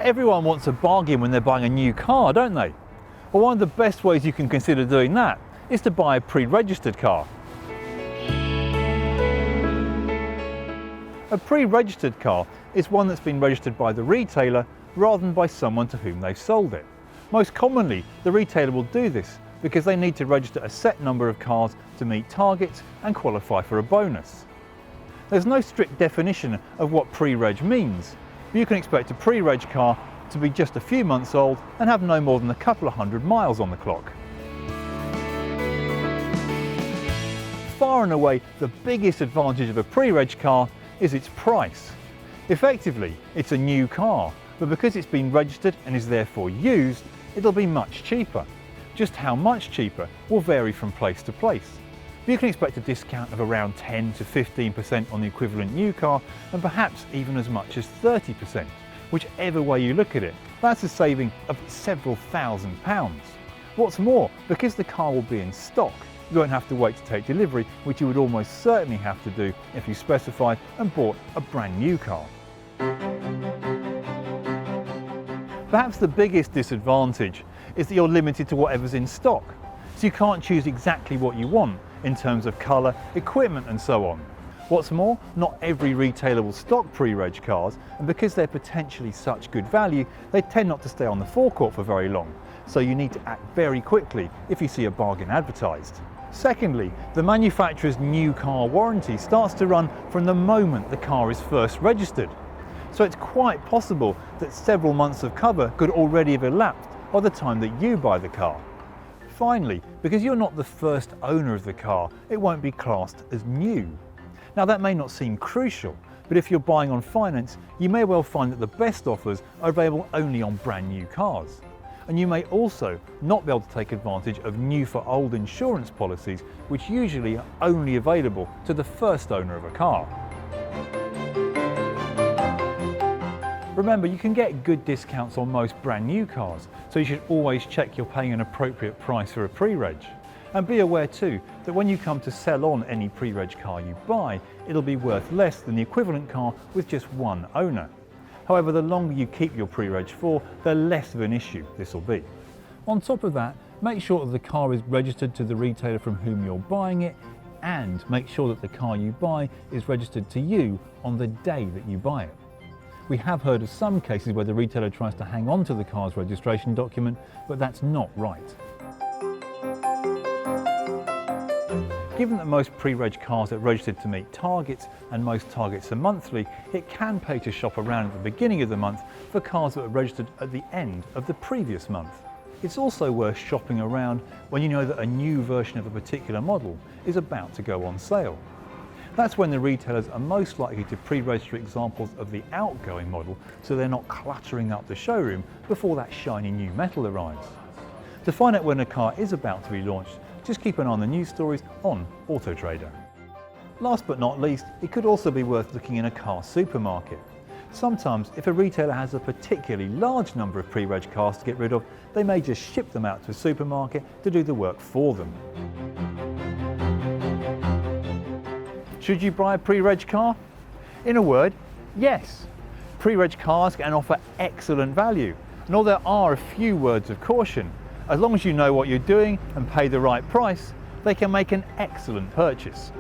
Everyone wants a bargain when they're buying a new car, don't they? Well, one of the best ways you can consider doing that is to buy a pre-registered car. A pre-registered car is one that's been registered by the retailer rather than by someone to whom they've sold it. Most commonly, the retailer will do this because they need to register a set number of cars to meet targets and qualify for a bonus. There's no strict definition of what pre-reg means. You can expect a pre-reg car to be just a few months old and have no more than a couple of hundred miles on the clock. Far and away, the biggest advantage of a pre-reg car is its price. Effectively, it's a new car, but because it's been registered and is therefore used, it'll be much cheaper. Just how much cheaper will vary from place to place. You can expect a discount of around 10 to 15% on the equivalent new car, and perhaps even as much as 30%. Whichever way you look at it, that's a saving of several £1,000s. What's more, because the car will be in stock, you won't have to wait to take delivery, which you would almost certainly have to do if you specified and bought a brand new car. Perhaps the biggest disadvantage is that you're limited to whatever's in stock, so you can't choose exactly what you want in terms of colour, equipment and so on. What's more, not every retailer will stock pre-reg cars, and because they're potentially such good value, they tend not to stay on the forecourt for very long, so you need to act very quickly if you see a bargain advertised. Secondly, the manufacturer's new car warranty starts to run from the moment the car is first registered. So it's quite possible that several months of cover could already have elapsed by the time that you buy the car. Finally, because you're not the first owner of the car, it won't be classed as new. Now that may not seem crucial, but if you're buying on finance, you may well find that the best offers are available only on brand new cars. And you may also not be able to take advantage of new for old insurance policies, which usually are only available to the first owner of a car. Remember, you can get good discounts on most brand new cars, so you should always check you're paying an appropriate price for a pre-reg. And be aware too that when you come to sell on any pre-reg car you buy, it'll be worth less than the equivalent car with just one owner. However, the longer you keep your pre-reg for, the less of an issue this will be. On top of that, make sure that the car is registered to the retailer from whom you're buying it, and make sure that the car you buy is registered to you on the day that you buy it. We have heard of some cases where the retailer tries to hang on to the car's registration document, but that's not right. Given that most pre-reg cars are registered to meet targets and most targets are monthly, it can pay to shop around at the beginning of the month for cars that are registered at the end of the previous month. It's also worth shopping around when you know that a new version of a particular model is about to go on sale. That's when the retailers are most likely to pre-register examples of the outgoing model so they're not cluttering up the showroom before that shiny new metal arrives. To find out when a car is about to be launched, just keep an eye on the news stories on Auto Trader. Last but not least, it could also be worth looking in a car supermarket. Sometimes, if a retailer has a particularly large number of pre-reg cars to get rid of, they may just ship them out to a supermarket to do the work for them. Should you buy a pre-reg car? In a word, yes. Pre-reg cars can offer excellent value, and although there are a few words of caution, as long as you know what you're doing and pay the right price, they can make an excellent purchase.